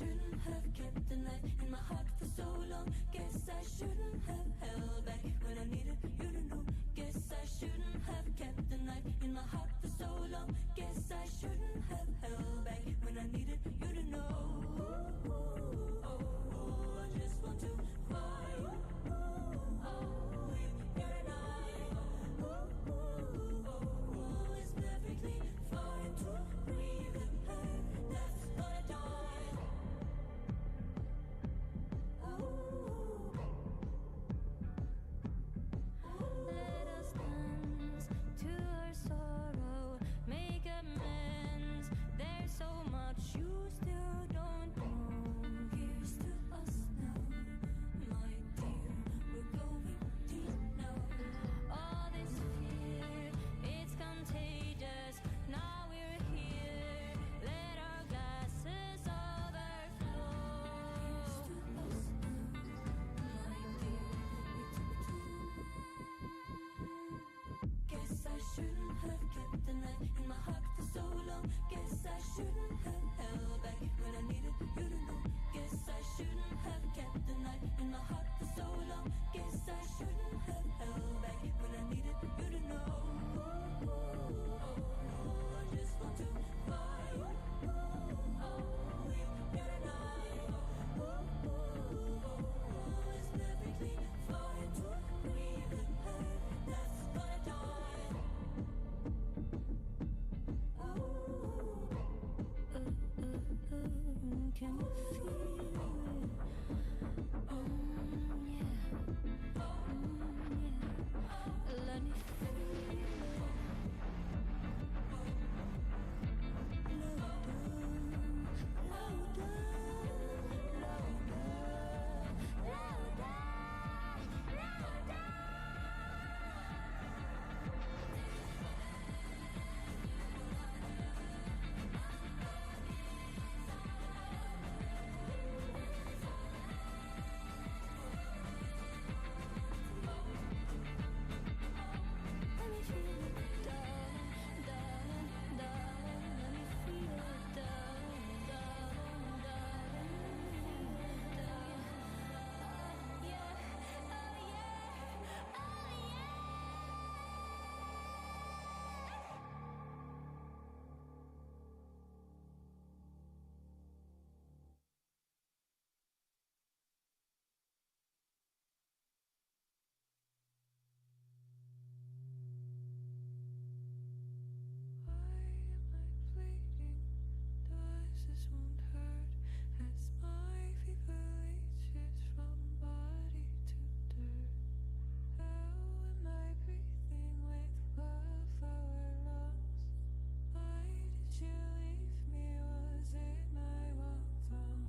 shouldn't have kept the knife in my heart for so long. Guess I shouldn't have held back when I needed you to know. Guess I shouldn't have kept the knife in my heart for so long. Guess I shouldn't have held back when I needed you to know. Oh, I just want to cry. Oh, you and I. Oh, it's perfectly fine to grieve the pain that's gonna die. Let us dance to our sorrow, make amends. There's so much you still don't know. Here's to us now, my dear. We're going deep now. All this fear, it's contagious. Now we're here. Let our glasses overflow. Here's to us now, my dear. Guess I shouldn't have kept the knife in my heart for so long. Guess I shouldn't have held back when I needed you to know. Guess I shouldn't have kept the knife in my heart for so long. Guess I shouldn't have held back when I needed you to know. Oh, I just want to cry. Oh, you and I. Oh, it's perfectly fine to grieve the pain that's gonna die. Can you feel it? Yeah. Let me feel it. This won't hurt as my fever reaches from body to dirt. How am I breathing with wildflower lungs? Why did you leave me? Was it my walk down?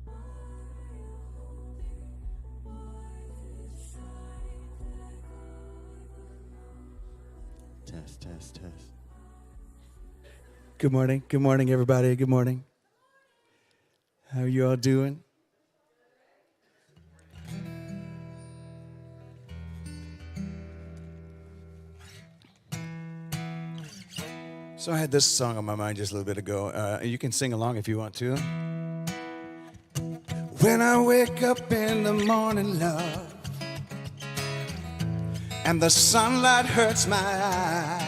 What are you holding? Why did it shine that I go alone? Test. Good morning, everybody. Good morning. How are you all doing? So I had this song on my mind just a little bit ago. You can sing along if you want to. When I wake up in the morning, love, and the sunlight hurts my eyes,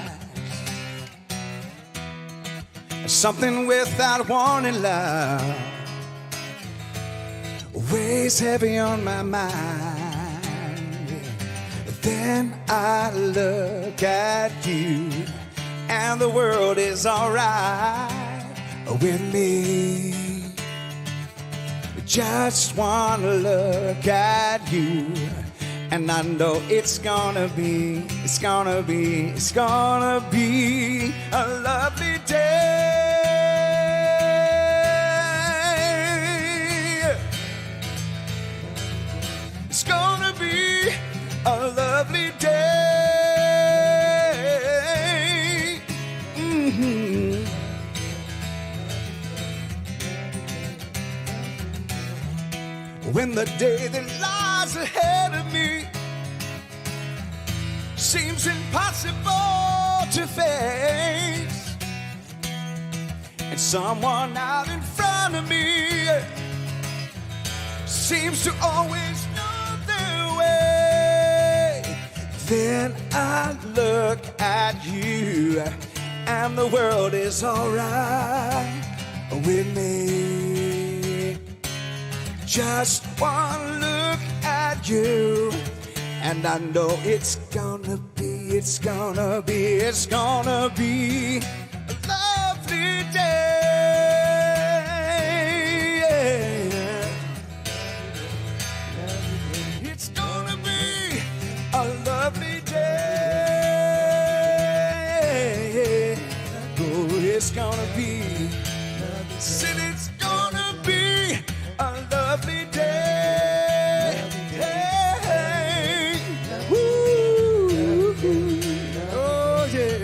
something without warning, love, weighs heavy on my mind. Then I look at you, and the world is alright with me. Just wanna look at you, and I know it's gonna be a lovely day. It's gonna be a lovely day. Mm-hmm. When the day that lies ahead of me seems impossible to face, and someone out in front front of me seems to always know their way. Then I look at you and the world is alright with me. Just one look at you and I know it's gonna be a lovely day. It's gonna be a lovely day. Oh, it's gonna be, said it's gonna be a lovely day. Oh, yeah.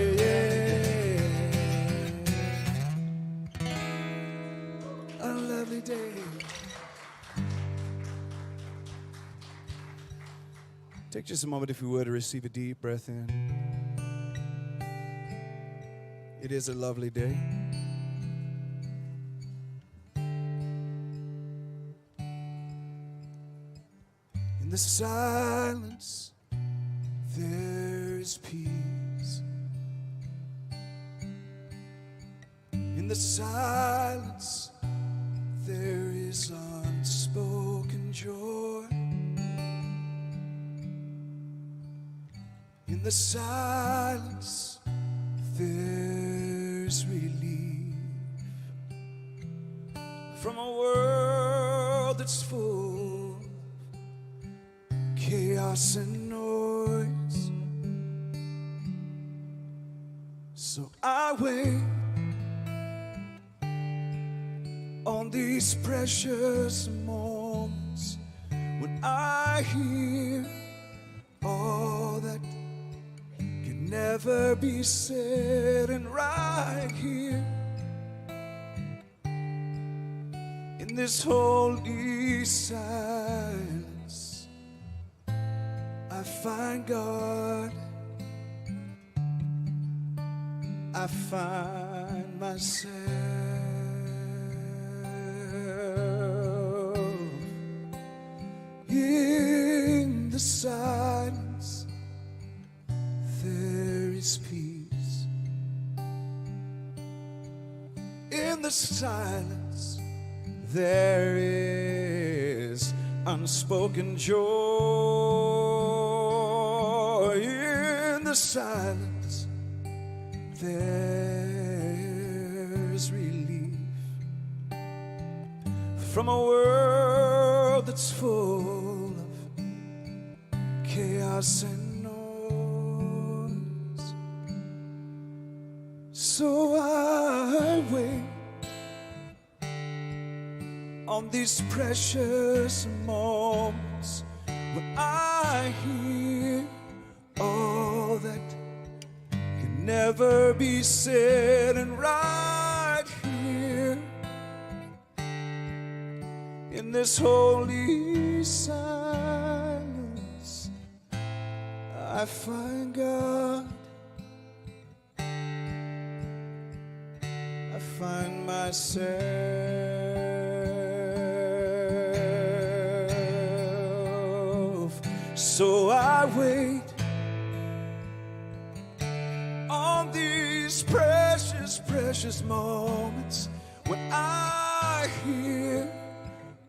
A lovely day. Take just a moment, if you would, to receive a deep breath in. It is a lovely day. In the silence, there is peace. In the silence, there is unspoken joy. In the silence, there's relief from a world that's full of chaos and noise. So I wait on these precious moments when I hear all that can never be said, and right here in this holy silence I find God. I find myself. In the silence, there is peace. In the silence, there is unspoken joy. In the silence, there's relief from a world that's full of chaos and noise. So I wait on these precious moments when I hear all that can never be said, and right here in this holy silence I find God. I find myself. So I wait on these precious, precious moments when I hear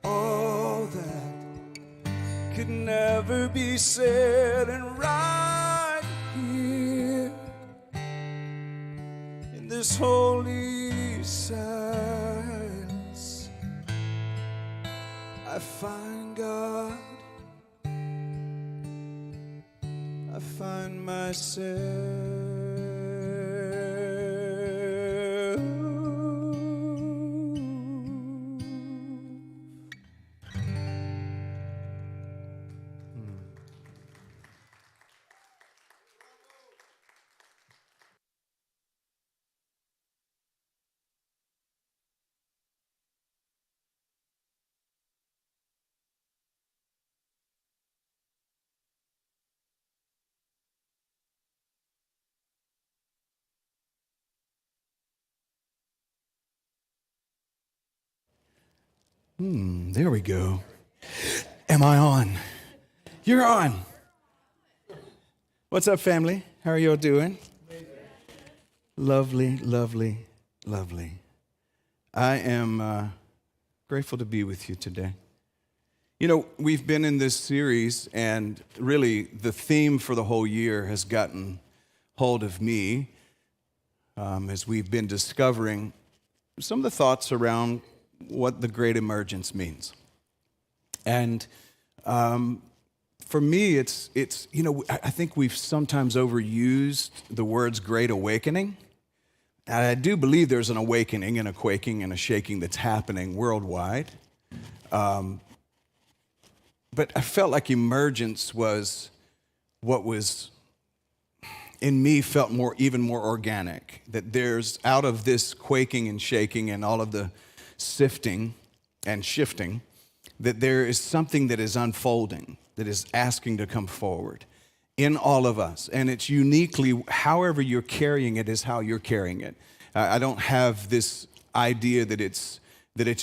all that could never be said, and right here in this holy silence I find God. I find myself. There we go. Am I on? You're on. What's up, family? How are y'all doing? Lovely, lovely, lovely. I am grateful to be with you today. You know, we've been in this series, and really the theme for the whole year has gotten hold of me as we've been discovering some of the thoughts around what the great emergence means. And for me, it's you know, I think we've sometimes overused the words great awakening. And I do believe there's an awakening and a quaking and a shaking that's happening worldwide. But I felt like emergence was what was in me felt even more organic. That there's out of this quaking and shaking and all of the sifting and shifting, that there is something that is unfolding, that is asking to come forward in all of us. And it's uniquely, however you're carrying it is how you're carrying it. I don't have this idea that it's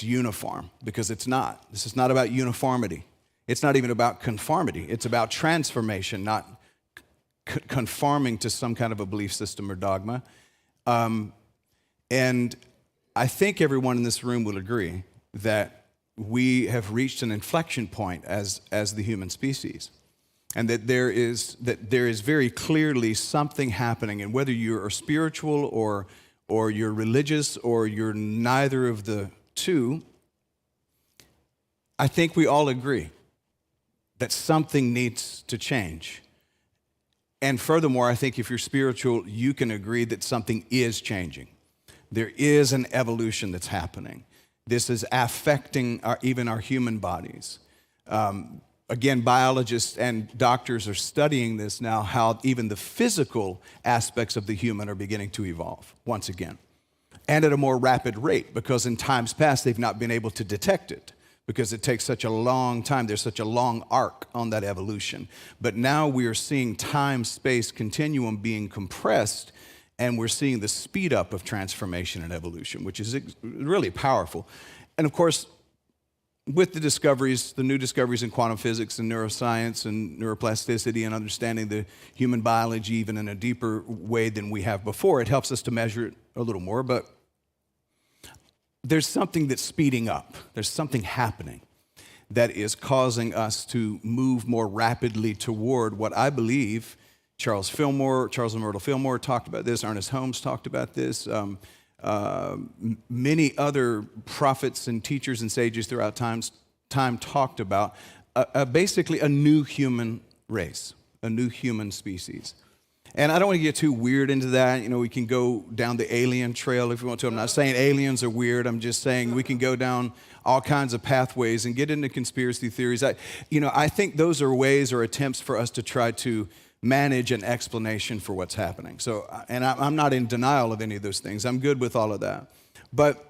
uniform, because it's not. This is not about uniformity. It's not even about conformity. It's about transformation, not conforming to some kind of a belief system or dogma. And I think everyone in this room will agree that we have reached an inflection point as the human species, and that there is very clearly something happening. And whether you're spiritual or you're religious or you're neither of the two, I think we all agree that something needs to change. And furthermore, I think if you're spiritual, you can agree that something is changing. There is an evolution that's happening. This is affecting even our human bodies. Again, biologists and doctors are studying this now, how even the physical aspects of the human are beginning to evolve once again, and at a more rapid rate, because in times past they've not been able to detect it, because it takes such a long time. There's such a long arc on that evolution. But now we are seeing time-space continuum being compressed, and we're seeing the speed up of transformation and evolution, which is really powerful. And of course, with the new discoveries in quantum physics and neuroscience and neuroplasticity and understanding the human biology even in a deeper way than we have before, it helps us to measure it a little more. But there's something that's speeding up. There's something happening that is causing us to move more rapidly toward what I believe Charles and Myrtle Fillmore talked about this. Ernest Holmes talked about this. Many other prophets and teachers and sages throughout time talked about basically a new human race, a new human species. And I don't want to get too weird into that. You know, we can go down the alien trail if we want to. I'm not saying aliens are weird. I'm just saying we can go down all kinds of pathways and get into conspiracy theories. I think those are ways or attempts for us to try to manage an explanation for what's happening. So, and I'm not in denial of any of those things. I'm good with all of that. But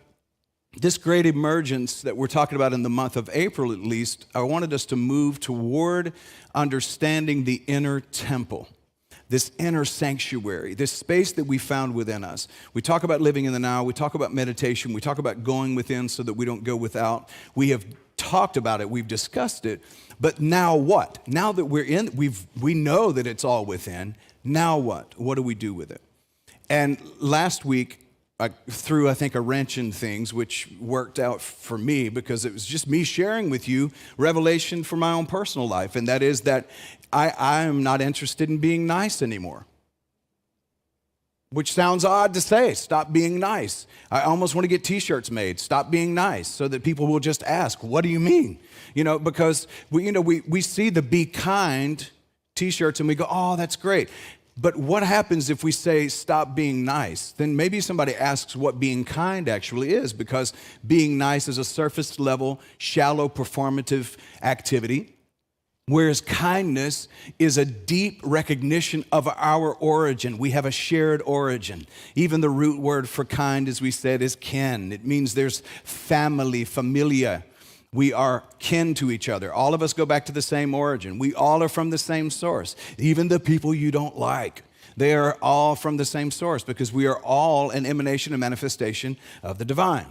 this great emergence that we're talking about in the month of April, at least, I wanted us to move toward understanding the inner temple, this inner sanctuary, this space that we found within us. We talk about living in the now. We talk about meditation. We talk about going within so that we don't go without. We have talked about it. We've discussed it. But now what? Now that we're in, we know that it's all within. Now what? What do we do with it? And last week, I threw, I think, a wrench in things, which worked out for me because it was just me sharing with you revelation for my own personal life. And that is that I am not interested in being nice anymore. Which sounds odd to say, stop being nice. I almost want to get t-shirts made, stop being nice, so that people will just ask, what do you mean? Because we see the be kind t-shirts and we go, oh, that's great. But what happens if we say stop being nice? Then maybe somebody asks what being kind actually is, because being nice is a surface level, shallow, performative activity. Whereas kindness is a deep recognition of our origin. We have a shared origin. Even the root word for kind, as we said, is kin. It means there's family, familia. We are kin to each other. All of us go back to the same origin. We all are from the same source. Even the people you don't like, they are all from the same source, because we are all an emanation and manifestation of the divine.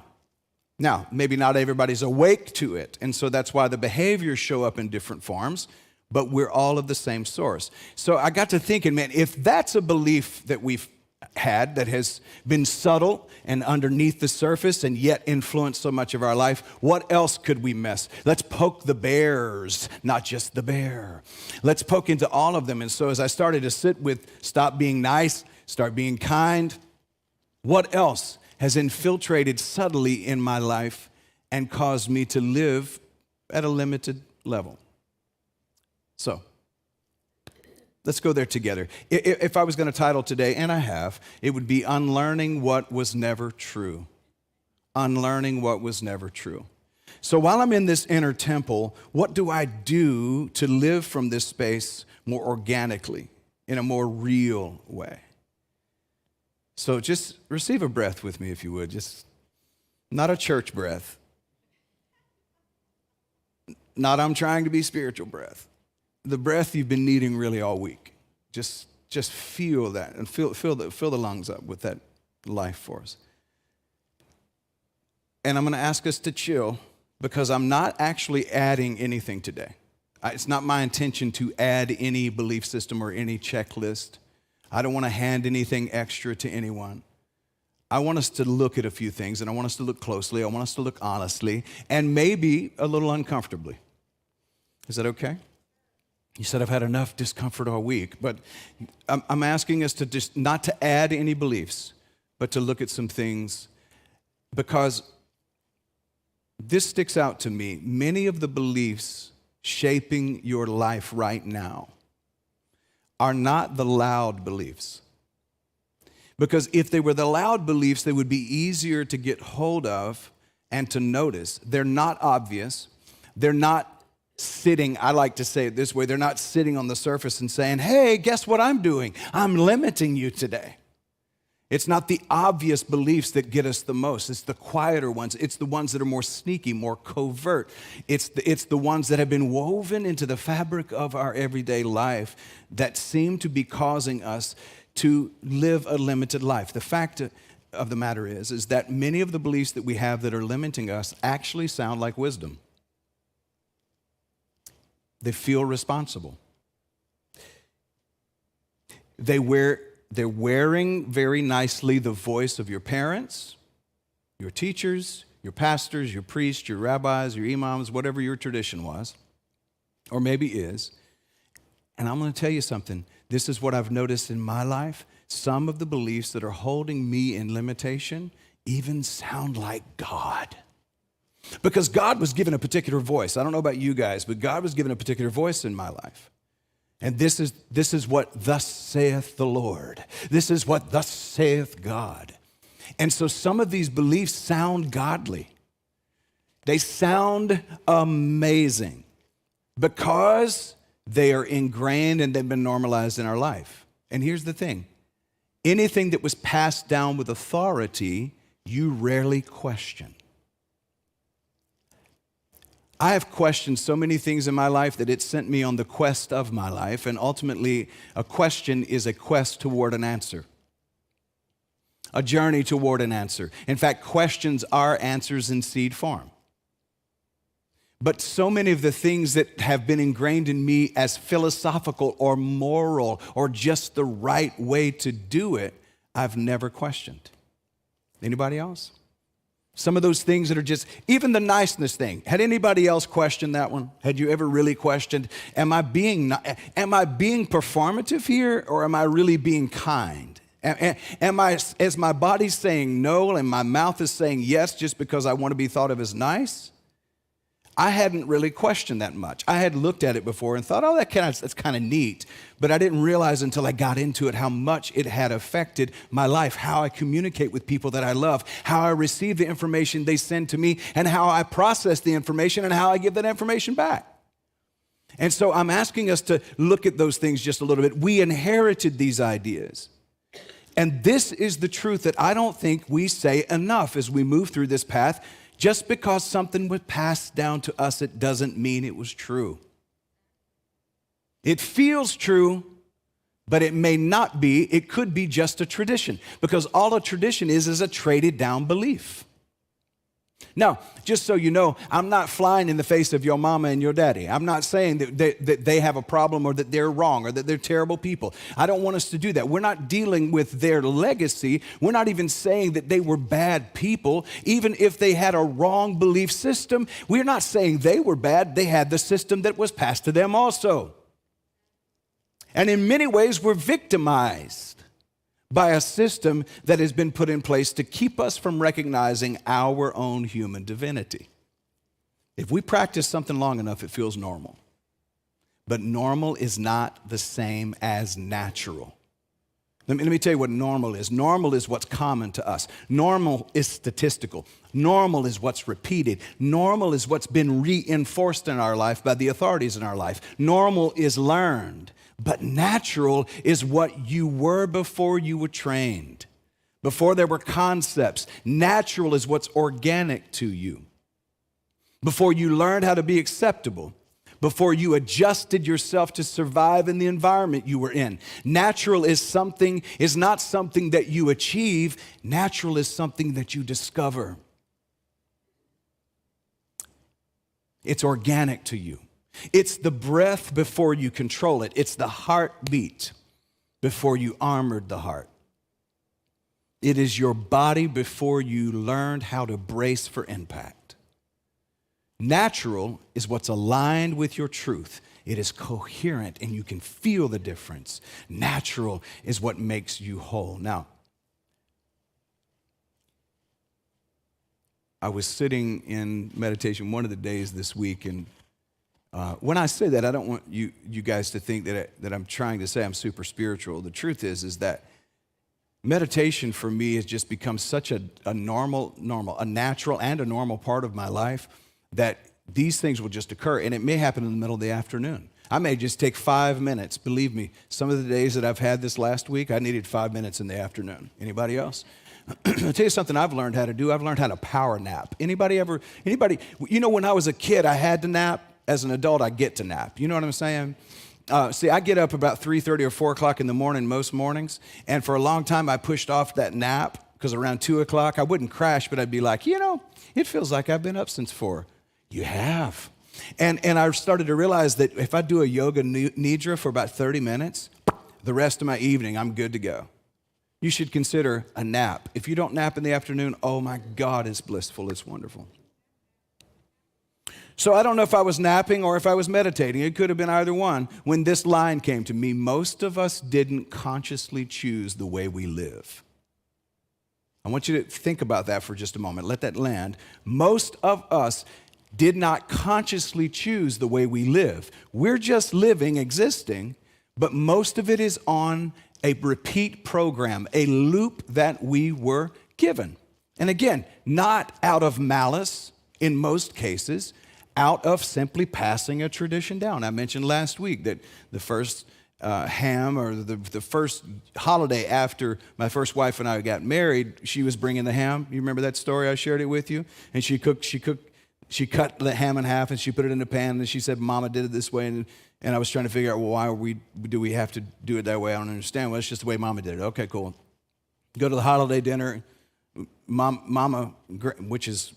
Now, maybe not everybody's awake to it, and so that's why the behaviors show up in different forms, but we're all of the same source. So I got to thinking, man, if that's a belief that we've had that has been subtle and underneath the surface and yet influenced so much of our life, what else could we miss? Let's poke the bears, not just the bear. Let's poke into all of them. And so as I started to sit with stop being nice, start being kind, what else has infiltrated subtly in my life and caused me to live at a limited level? So, let's go there together. If I was going to title today, and I have, it would be Unlearning What Was Never True. Unlearning What Was Never True. So while I'm in this inner temple, what do I do to live from this space more organically, in a more real way? So just receive a breath with me, if you would. Just not a church breath. Not I'm trying to be spiritual breath. The breath you've been needing really all week. Just feel that and fill the lungs up with that life force. And I'm going to ask us to chill because I'm not actually adding anything today. It's not my intention to add any belief system or any checklist. I don't want to hand anything extra to anyone. I want us to look at a few things, and I want us to look closely. I want us to look honestly, and maybe a little uncomfortably. Is that okay? You said I've had enough discomfort all week, but I'm asking us to just not to add any beliefs, but to look at some things, because this sticks out to me. Many of the beliefs shaping your life right now are not the loud beliefs. Because if they were the loud beliefs, they would be easier to get hold of and to notice. They're not obvious. They're not sitting, I like to say it this way, they're not sitting on the surface and saying, hey, guess what I'm doing? I'm limiting you today. It's not the obvious beliefs that get us the most. It's the quieter ones. It's the ones that are more sneaky, more covert. It's the ones that have been woven into the fabric of our everyday life that seem to be causing us to live a limited life. The fact of the matter is that many of the beliefs that we have that are limiting us actually sound like wisdom. They feel responsible. They're wearing very nicely the voice of your parents, your teachers, your pastors, your priests, your rabbis, your imams, whatever your tradition was, or maybe is. And I'm going to tell you something. This is what I've noticed in my life. Some of the beliefs that are holding me in limitation even sound like God. Because God was given a particular voice. I don't know about you guys, but God was given a particular voice in my life. And this is what thus saith the Lord. This is what thus saith God. And so some of these beliefs sound godly. They sound amazing because they are ingrained and they've been normalized in our life. And here's the thing. Anything that was passed down with authority, you rarely question. I have questioned so many things in my life that it sent me on the quest of my life, and ultimately, a question is a quest toward an answer, a journey toward an answer. In fact, questions are answers in seed form. But so many of the things that have been ingrained in me as philosophical or moral or just the right way to do it, I've never questioned. Anybody else? Some of those things that are just, even the niceness thing. Had anybody else questioned that one? Had you ever really questioned, am I being performative here, or am I really being kind? Is my body saying no and my mouth is saying yes just because I want to be thought of as nice? I hadn't really questioned that much. I had looked at it before and thought, oh, that's kind of neat. But I didn't realize until I got into it how much it had affected my life, how I communicate with people that I love, how I receive the information they send to me, and how I process the information and how I give that information back. And so I'm asking us to look at those things just a little bit. We inherited these ideas. And this is the truth that I don't think we say enough as we move through this path. Just because something was passed down to us, it doesn't mean it was true. It feels true, but it may not be. It could be just a tradition, because all a tradition is a traded down belief. Now, just so you know, I'm not flying in the face of your mama and your daddy. I'm not saying that they have a problem or that they're wrong or that they're terrible people. I don't want us to do that. We're not dealing with their legacy. We're not even saying that they were bad people. Even if they had a wrong belief system, we're not saying they were bad. They had the system that was passed to them also. And in many ways, we're victimized by a system that has been put in place to keep us from recognizing our own human divinity. If we practice something long enough, it feels normal. But normal is not the same as natural. Let me tell you what normal is. Normal is what's common to us. Normal is statistical. Normal is what's repeated. Normal is what's been reinforced in our life by the authorities in our life. Normal is learned. But natural is what you were before you were trained, before there were concepts. Natural is what's organic to you, before you learned how to be acceptable, before you adjusted yourself to survive in the environment you were in. Natural is not something that you achieve. Natural is something that you discover. It's organic to you. It's the breath before you control it. It's the heartbeat before you armored the heart. It is your body before you learned how to brace for impact. Natural is what's aligned with your truth. It is coherent and you can feel the difference. Natural is what makes you whole. Now, I was sitting in meditation one of the days this week, and when I say that, I don't want you guys to think that I'm trying to say I'm super spiritual. The truth is that meditation for me has just become such a natural and a normal part of my life that these things will just occur, and it may happen in the middle of the afternoon. I may just take 5 minutes. Believe me, some of the days that I've had this last week, I needed 5 minutes in the afternoon. Anybody else? I'll tell you something I've learned how to do. I've learned how to power nap. Anybody? When I was a kid, I had to nap. As an adult, I get to nap. You know what I'm saying? See, I get up about 3:30 or 4 o'clock in the morning most mornings, and for a long time, I pushed off that nap because around 2 o'clock, I wouldn't crash, but I'd be like, it feels like I've been up since 4. You have. And I started to realize that if I do a yoga nidra for about 30 minutes, the rest of my evening, I'm good to go. You should consider a nap. If you don't nap in the afternoon, oh my God, it's blissful, it's wonderful. So I don't know if I was napping or if I was meditating. It could have been either one. When this line came to me, most of us didn't consciously choose the way we live. I want you to think about that for just a moment. Let that land. Most of us did not consciously choose the way we live. We're just living, existing, but most of it is on a repeat program, a loop that we were given. And again, not out of malice in most cases, out of simply passing a tradition down. I mentioned last week that the first ham or the first holiday after my first wife and I got married, she was bringing the ham. You remember that story? I shared it with you. And she cut the ham in half and she put it in a pan and she said, Mama did it this way. And I was trying to figure out, well, why do we have to do it that way? I don't understand. Well, it's just the way Mama did it. Okay, cool. Go to the holiday dinner. Mama, which is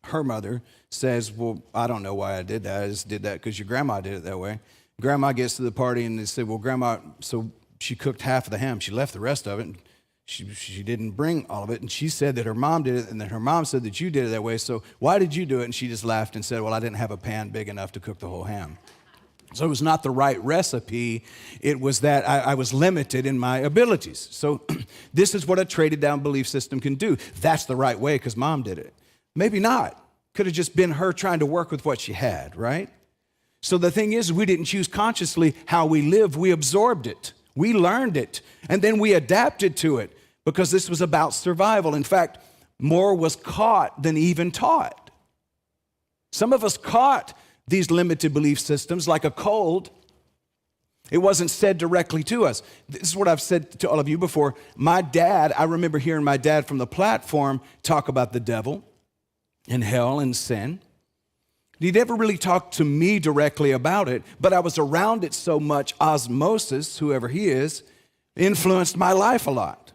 her mother, says, well, I don't know why I did that. I just did that because your grandma did it that way. Grandma gets to the party and they said, well, Grandma, so she cooked half of the ham. She left the rest of it. And she didn't bring all of it. And she said that her mom did it and that her mom said that you did it that way. So why did you do it? And she just laughed and said, well, I didn't have a pan big enough to cook the whole ham. So it was not the right recipe. It was that I was limited in my abilities. So this is what a traded down belief system can do. That's the right way because Mom did it. Maybe not. Could have just been her trying to work with what she had, right? So the thing is, we didn't choose consciously how we live. We absorbed it. We learned it. And then we adapted to it because this was about survival. In fact, more was caught than even taught. Some of us caught these limited belief systems like a cold. It wasn't said directly to us. This is what I've said to all of you before. My dad, I remember hearing my dad from the platform talk about the devil and hell and sin. He never really talked to me directly about it, but I was around it so much, osmosis, whoever he is, influenced my life a lot.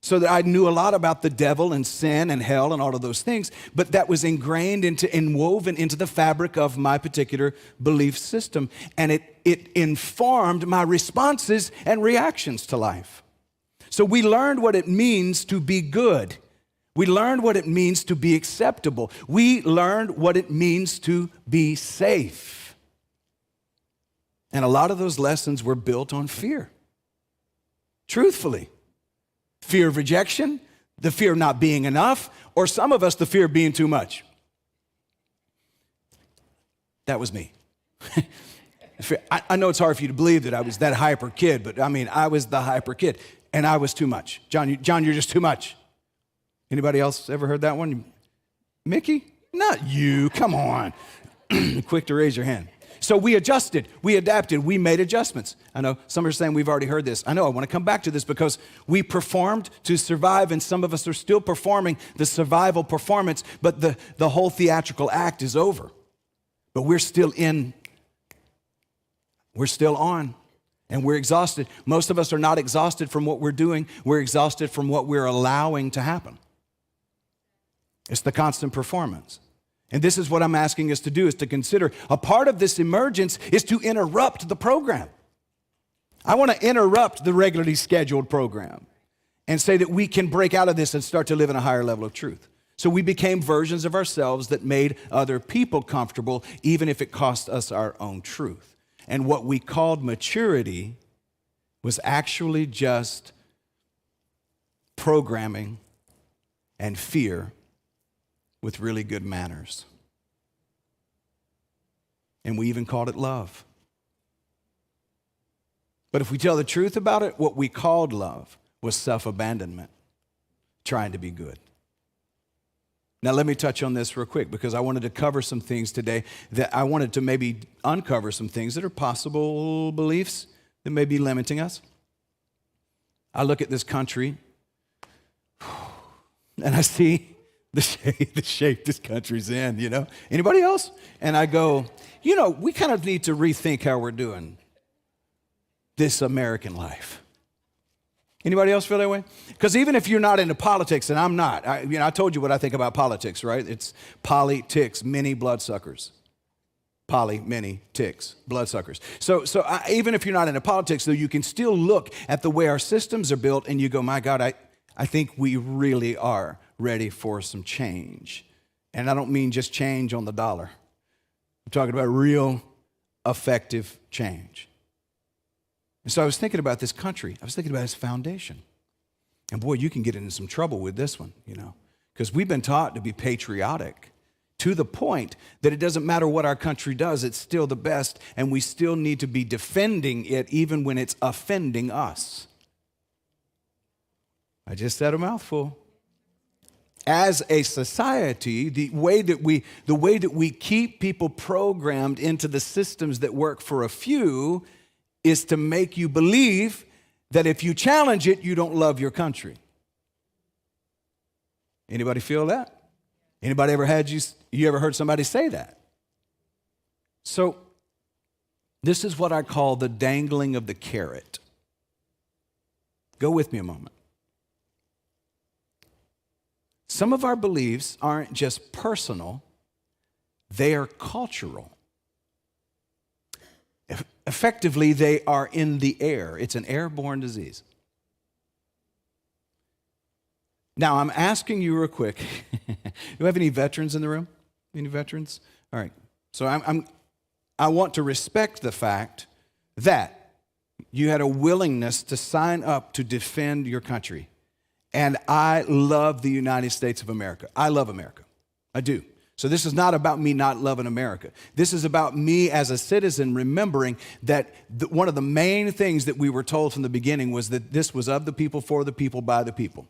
so that I knew a lot about the devil and sin and hell and all of those things, but that was ingrained and woven into the fabric of my particular belief system. And it informed my responses and reactions to life. So we learned what it means to be good. We learned what it means to be acceptable. We learned what it means to be safe. And a lot of those lessons were built on fear. Truthfully. Fear of rejection, the fear of not being enough, or some of us, the fear of being too much. That was me. I know it's hard for you to believe that I was that hyper kid, but I mean, I was the hyper kid, and I was too much. John, you're just too much. Anybody else ever heard that one? Mickey? Not you, come on. Quick to raise your hand. So we adjusted, we adapted, we made adjustments. I know some are saying we've already heard this. I know, I want to come back to this because we performed to survive, and some of us are still performing the survival performance, but the whole theatrical act is over. But we're still on, and we're exhausted. Most of us are not exhausted from what we're doing. We're exhausted from what we're allowing to happen. It's the constant performance. And this is what I'm asking us to do, is to consider a part of this emergence is to interrupt the program. I want to interrupt the regularly scheduled program and say that we can break out of this and start to live in a higher level of truth. So we became versions of ourselves that made other people comfortable, even if it cost us our own truth. And what we called maturity was actually just programming and fear with really good manners. And we even called it love. But if we tell the truth about it, what we called love was self-abandonment, trying to be good. Now let me touch on this real quick, because I wanted to cover some things today that I wanted to maybe uncover some things that are possible beliefs that may be limiting us. I look at this country and I see the shape this country's in, you know. Anybody else? And I go, you know, we kind of need to rethink how we're doing this American life. Anybody else feel that way? Because even if you're not into politics, and I'm not, I told you what I think about politics, right? It's politics, many bloodsuckers. Many ticks, bloodsuckers. So even if you're not into politics, though, you can still look at the way our systems are built and you go, my God, I think we really are ready for some change. And I don't mean just change on the dollar. I'm talking about real effective change. And so I was thinking about this country. I was thinking about its foundation. And boy, you can get into some trouble with this one, you know, because we've been taught to be patriotic to the point that it doesn't matter what our country does, it's still the best, and we still need to be defending it even when it's offending us. I just said a mouthful. As a society, the way that we keep people programmed into the systems that work for a few is to make you believe that if you challenge it, you don't love your country. Anybody feel that? Anybody ever you ever heard somebody say that? So this is what I call the dangling of the carrot. Go with me a moment. Some of our beliefs aren't just personal, they are cultural. Effectively, they are in the air. It's an airborne disease. Now, I'm asking you real quick. Do we have any veterans in the room? Any veterans? All right. So I want to respect the fact that you had a willingness to sign up to defend your country. And I love the United States of America. I love America. I do. So this is not about me not loving America. This is about me as a citizen remembering that one of the main things that we were told from the beginning was that this was of the people, for the people, by the people.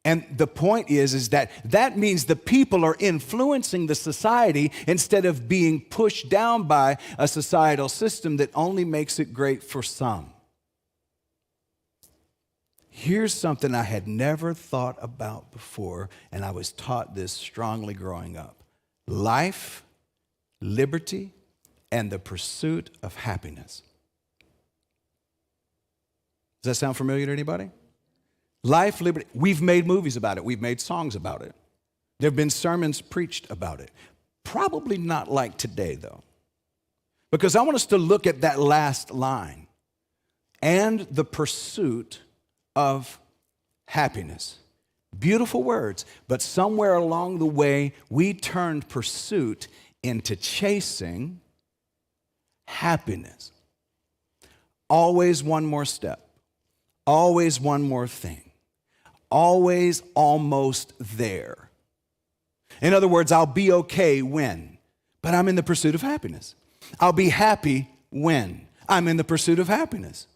And the point is that means the people are influencing the society instead of being pushed down by a societal system that only makes it great for some. Here's something I had never thought about before, and I was taught this strongly growing up. Life, liberty, and the pursuit of happiness. Does that sound familiar to anybody? Life, liberty. We've made movies about it. We've made songs about it. There have been sermons preached about it. Probably not like today, though. Because I want us to look at that last line. And the pursuit of happiness. Beautiful words, but somewhere along the way, we turned pursuit into chasing happiness. Always one more step. Always one more thing. Always almost there. In other words, I'll be okay when, but I'm in the pursuit of happiness. I'll be happy when I'm in the pursuit of happiness.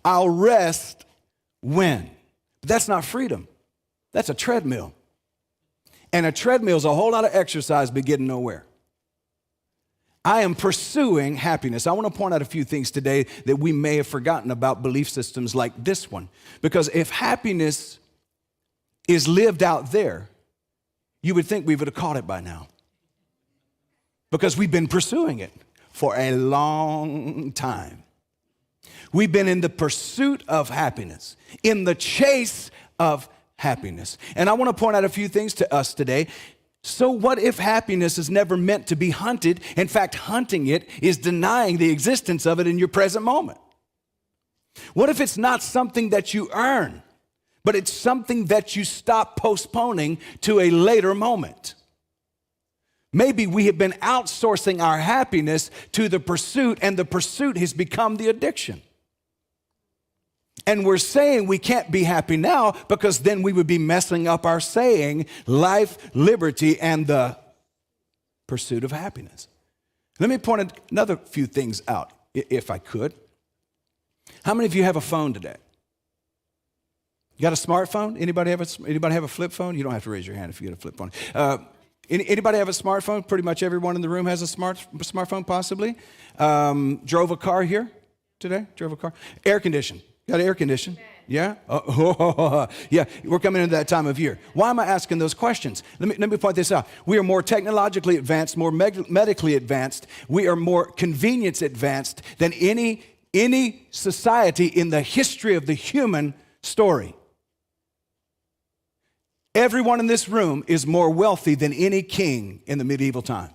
I'll rest when. But that's not freedom. That's a treadmill. And a treadmill is a whole lot of exercise but getting nowhere. I am pursuing happiness. I want to point out a few things today that we may have forgotten about belief systems like this one. Because if happiness is lived out there, you would think we would have caught it by now. Because we've been pursuing it for a long time. We've been in the pursuit of happiness, in the chase of happiness. And I want to point out a few things to us today. So what if happiness is never meant to be hunted? In fact, hunting it is denying the existence of it in your present moment. What if it's not something that you earn, but it's something that you stop postponing to a later moment? Maybe we have been outsourcing our happiness to the pursuit, and the pursuit has become the addiction. And we're saying we can't be happy now because then we would be messing up our saying, life, liberty, and the pursuit of happiness. Let me point another few things out, if I could. How many of you have a phone today? You got a smartphone? Anybody have a flip phone? You don't have to raise your hand if you got a flip phone. Anybody have a smartphone? Pretty much everyone in the room has a smartphone, possibly. Drove a car here today? Drove a car? Air conditioning. Got air condition? Yeah? Yeah, we're coming into that time of year. Why am I asking those questions? Let me point this out. We are more technologically advanced, more medically advanced. We are more convenience advanced than any society in the history of the human story. Everyone in this room is more wealthy than any king in the medieval time.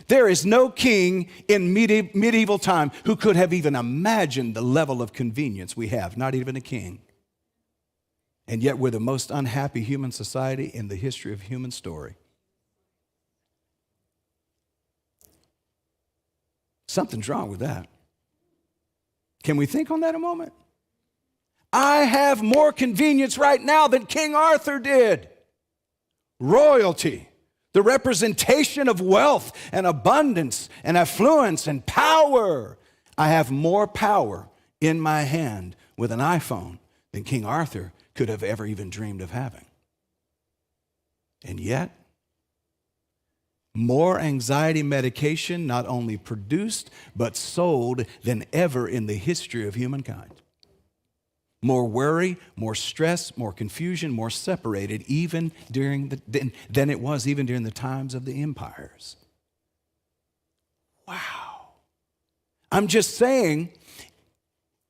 There is no king in medieval time who could have even imagined the level of convenience we have, not even a king. And yet we're the most unhappy human society in the history of human story. Something's wrong with that. Can we think on that a moment? I have more convenience right now than King Arthur did. Royalty. The representation of wealth and abundance and affluence and power. I have more power in my hand with an iPhone than King Arthur could have ever even dreamed of having. And yet, more anxiety medication not only produced but sold than ever in the history of humankind. More worry, more stress, more confusion, more separated even than it was even during the times of the empires. Wow. I'm just saying,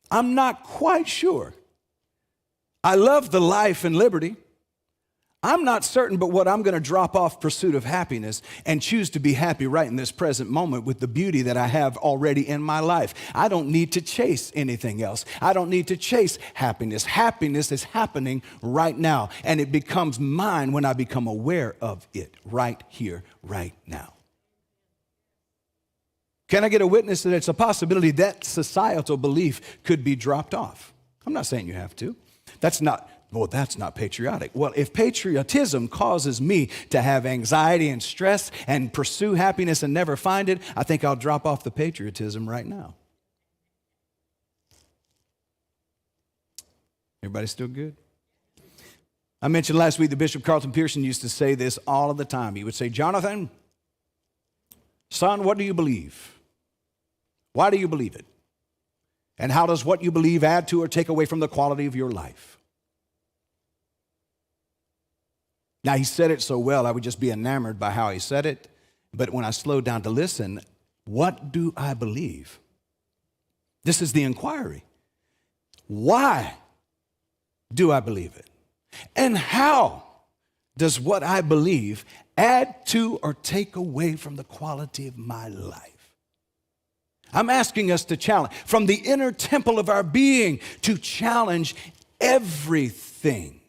I'm not quite sure. I love the life and liberty. I'm not certain but what I'm going to drop off pursuit of happiness and choose to be happy right in this present moment with the beauty that I have already in my life. I don't need to chase anything else. I don't need to chase happiness. Happiness is happening right now, and it becomes mine when I become aware of it right here, right now. Can I get a witness that it's a possibility that societal belief could be dropped off? I'm not saying you have to. That's not patriotic. Well, if patriotism causes me to have anxiety and stress and pursue happiness and never find it, I think I'll drop off the patriotism right now. Everybody still good? I mentioned last week that Bishop Carlton Pearson used to say this all of the time. He would say, Jonathan, son, what do you believe? Why do you believe it? And how does what you believe add to or take away from the quality of your life? Now, he said it so well, I would just be enamored by how he said it. But when I slowed down to listen, what do I believe? This is the inquiry. Why do I believe it? And how does what I believe add to or take away from the quality of my life? I'm asking us to challenge from the inner temple of our being to challenge everything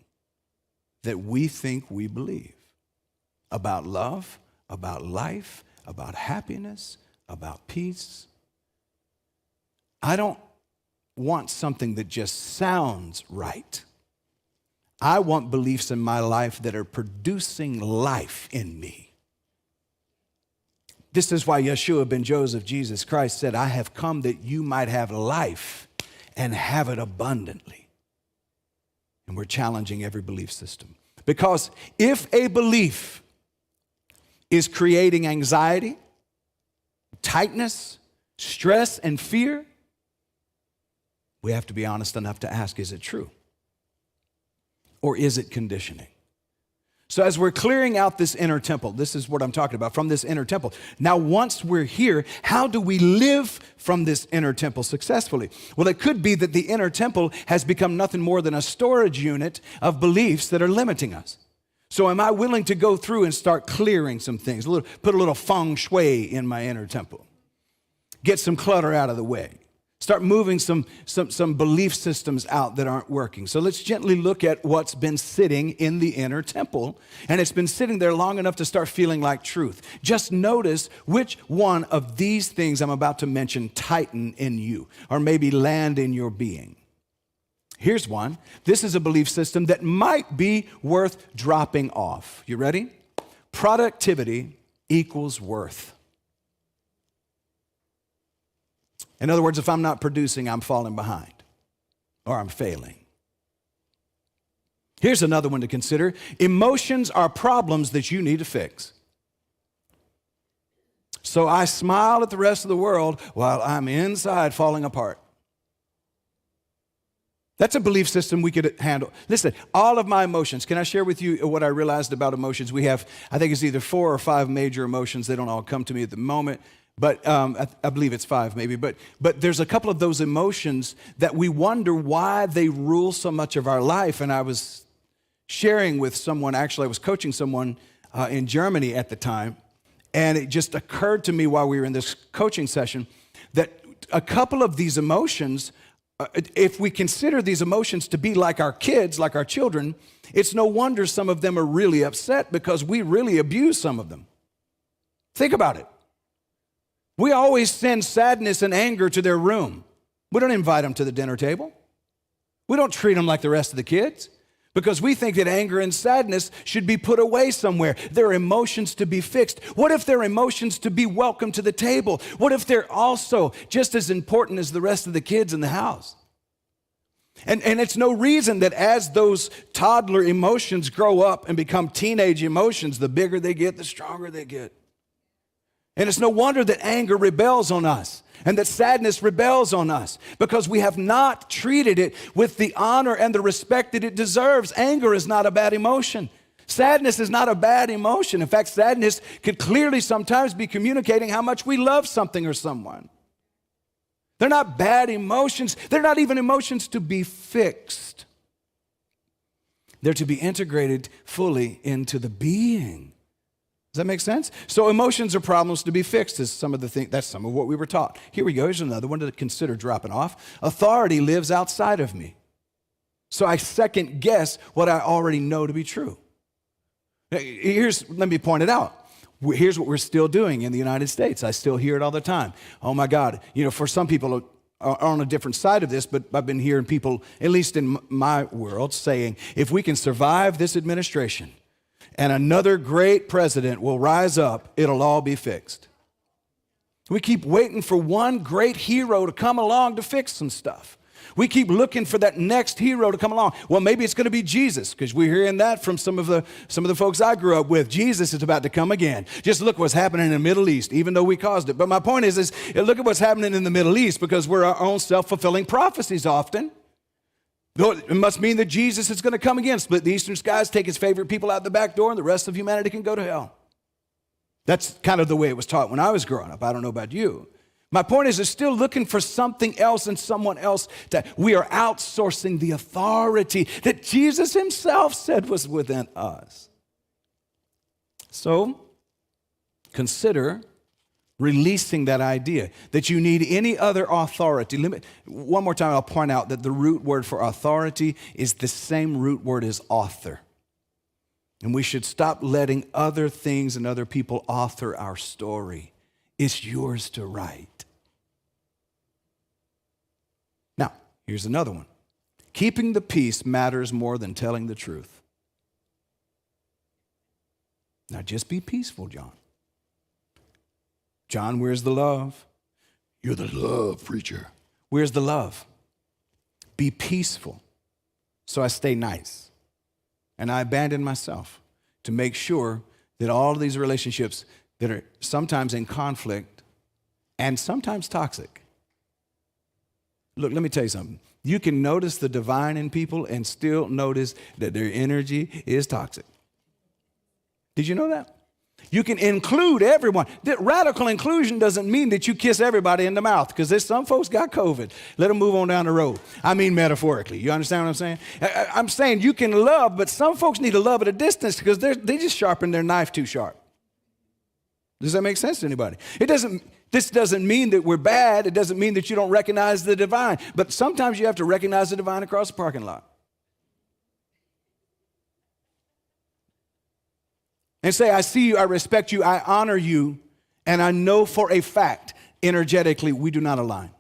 that we think we believe about love, about life, about happiness, about peace. I don't want something that just sounds right. I want beliefs in my life that are producing life in me. This is why Yeshua ben Joseph, Jesus Christ, said, I have come that you might have life and have it abundantly. And we're challenging every belief system. Because if a belief is creating anxiety, tightness, stress, and fear, we have to be honest enough to ask, is it true? Or is it conditioning? So as we're clearing out this inner temple, this is what I'm talking about, from this inner temple. Now, once we're here, how do we live from this inner temple successfully? Well, it could be that the inner temple has become nothing more than a storage unit of beliefs that are limiting us. So am I willing to go through and start clearing some things, put a little feng shui in my inner temple, get some clutter out of the way? Start moving some belief systems out that aren't working. So let's gently look at what's been sitting in the inner temple. And it's been sitting there long enough to start feeling like truth. Just notice which one of these things I'm about to mention tighten in you, or maybe land in your being. Here's one. This is a belief system that might be worth dropping off. You ready? Productivity equals worth. In other words, if I'm not producing, I'm falling behind or I'm failing. Here's another one to consider. Emotions are problems that you need to fix. So I smile at the rest of the world while I'm inside falling apart. That's a belief system we could handle. Listen, all of my emotions, can I share with you what I realized about emotions? We have, I think it's either 4 or 5 major emotions. They don't all come to me at the moment. But I believe it's 5 maybe. But there's a couple of those emotions that we wonder why they rule so much of our life. And I was sharing with someone, actually I was coaching someone in Germany at the time. And it just occurred to me while we were in this coaching session that a couple of these emotions, if we consider these emotions to be like our kids, like our children, it's no wonder some of them are really upset because we really abuse some of them. Think about it. We always send sadness and anger to their room. We don't invite them to the dinner table. We don't treat them like the rest of the kids because we think that anger and sadness should be put away somewhere. They're emotions to be fixed. What if they're emotions to be welcomed to the table? What if they're also just as important as the rest of the kids in the house? And it's no reason that as those toddler emotions grow up and become teenage emotions, the bigger they get, the stronger they get. And it's no wonder that anger rebels on us and that sadness rebels on us because we have not treated it with the honor and the respect that it deserves. Anger is not a bad emotion. Sadness is not a bad emotion. In fact, sadness could clearly sometimes be communicating how much we love something or someone. They're not bad emotions. They're not even emotions to be fixed. They're to be integrated fully into the being. Does that make sense? So emotions are problems to be fixed is some of the things, that's some of what we were taught. Here we go. Here's another one to consider dropping off. Authority lives outside of me. So I second guess what I already know to be true. Let me point it out. Here's what we're still doing in the United States. I still hear it all the time. Oh my God. For some people are on a different side of this, but I've been hearing people, at least in my world, saying, if we can survive this administration, and another great president will rise up, it'll all be fixed. We keep waiting for one great hero to come along to fix some stuff. We keep looking for that next hero to come along. Well, maybe it's going to be Jesus, because we're hearing that from some of the folks I grew up with. Jesus is about to come again. Just look what's happening in the Middle East, even though we caused it. But my point is look at what's happening in the Middle East, because we're our own self-fulfilling prophecies often. It must mean that Jesus is going to come again, split the eastern skies, take his favorite people out the back door, and the rest of humanity can go to hell. That's kind of the way it was taught when I was growing up. I don't know about you. My point is, it's still looking for something else and someone else. We are outsourcing the authority that Jesus himself said was within us. So, consider releasing that idea that you need any other authority. One more time, I'll point out that the root word for authority is the same root word as author. And we should stop letting other things and other people author our story. It's yours to write. Now, here's another one. Keeping the peace matters more than telling the truth. Now, just be peaceful, John. John, where's the love? You're the love preacher. Where's the love? Be peaceful. So I stay nice. And I abandon myself to make sure that all of these relationships that are sometimes in conflict and sometimes toxic. Look, let me tell you something. You can notice the divine in people and still notice that their energy is toxic. Did you know that? You can include everyone. That radical inclusion doesn't mean that you kiss everybody in the mouth, because there's some folks got COVID. Let them move on down the road. I mean metaphorically. You understand what I'm saying? I'm saying you can love, but some folks need to love at a distance because they just sharpen their knife too sharp. Does that make sense to anybody? This doesn't mean that we're bad. It doesn't mean that you don't recognize the divine. But sometimes you have to recognize the divine across the parking lot. And say, I see you, I respect you, I honor you, and I know for a fact, energetically, we do not align.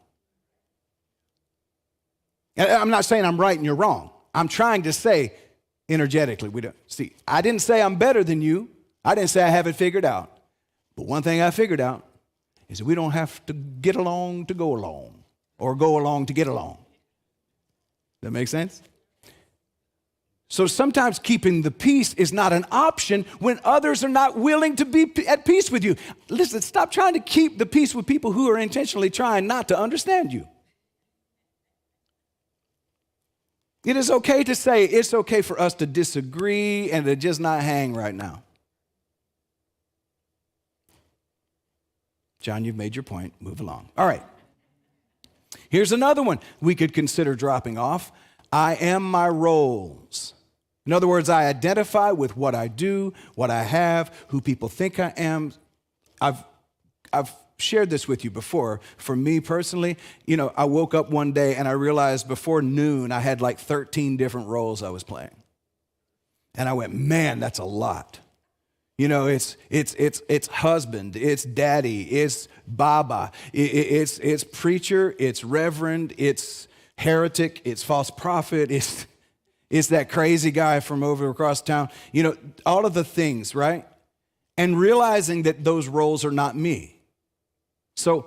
And I'm not saying I'm right and you're wrong. I'm trying to say, energetically, we don't. See, I didn't say I'm better than you. I didn't say I have it figured out. But one thing I figured out is that we don't have to get along to go along, or go along to get along. That make sense? So sometimes keeping the peace is not an option when others are not willing to be at peace with you. Listen, stop trying to keep the peace with people who are intentionally trying not to understand you. It is okay to say it's okay for us to disagree and to just not hang right now. John, you've made your point. Move along. All right. Here's another one we could consider dropping off. I am my roles. In other words, I identify with what I do, what I have, who people think I am. I've shared this with you before. For me personally, I woke up one day and I realized before noon I had like 13 different roles I was playing. And I went, man, that's a lot. It's husband, it's daddy, it's Baba, it's preacher, it's reverend, it's heretic, it's false prophet, it's that crazy guy from over across town. All of the things, right? And realizing that those roles are not me. So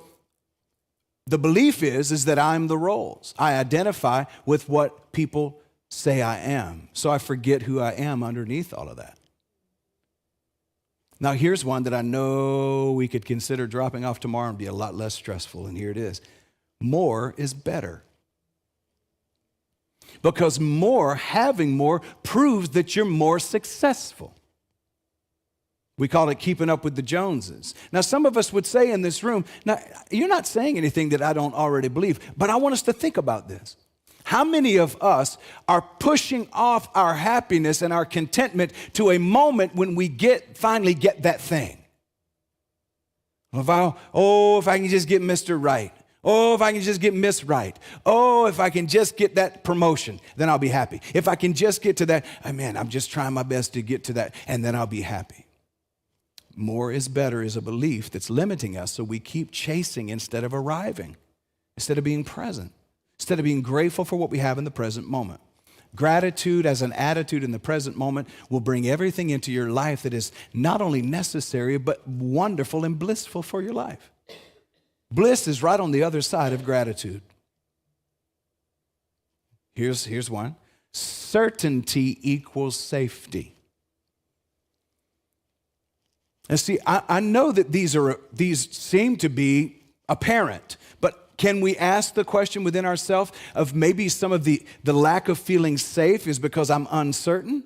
the belief is that I'm the roles. I identify with what people say I am. So I forget who I am underneath all of that. Now, here's one that I know we could consider dropping off tomorrow and be a lot less stressful, and here it is. More is better. Because having more, proves that you're more successful. We call it keeping up with the Joneses. Now, some of us would say in this room, now, you're not saying anything that I don't already believe, but I want us to think about this. How many of us are pushing off our happiness and our contentment to a moment when we finally get that thing? If I can just get Mr. Right. Oh, if I can just get Miss Right. Oh, if I can just get that promotion, then I'll be happy. If I can just get to that, I'm just trying my best to get to that, and then I'll be happy. More is better is a belief that's limiting us, so we keep chasing instead of arriving, instead of being present. Instead of being grateful for what we have in the present moment. Gratitude as an attitude in the present moment will bring everything into your life that is not only necessary, but wonderful and blissful for your life. Bliss is right on the other side of gratitude. Here's one. Certainty equals safety. And see, I know that these seem to be apparent, but can we ask the question within ourselves of maybe some of the lack of feeling safe is because I'm uncertain?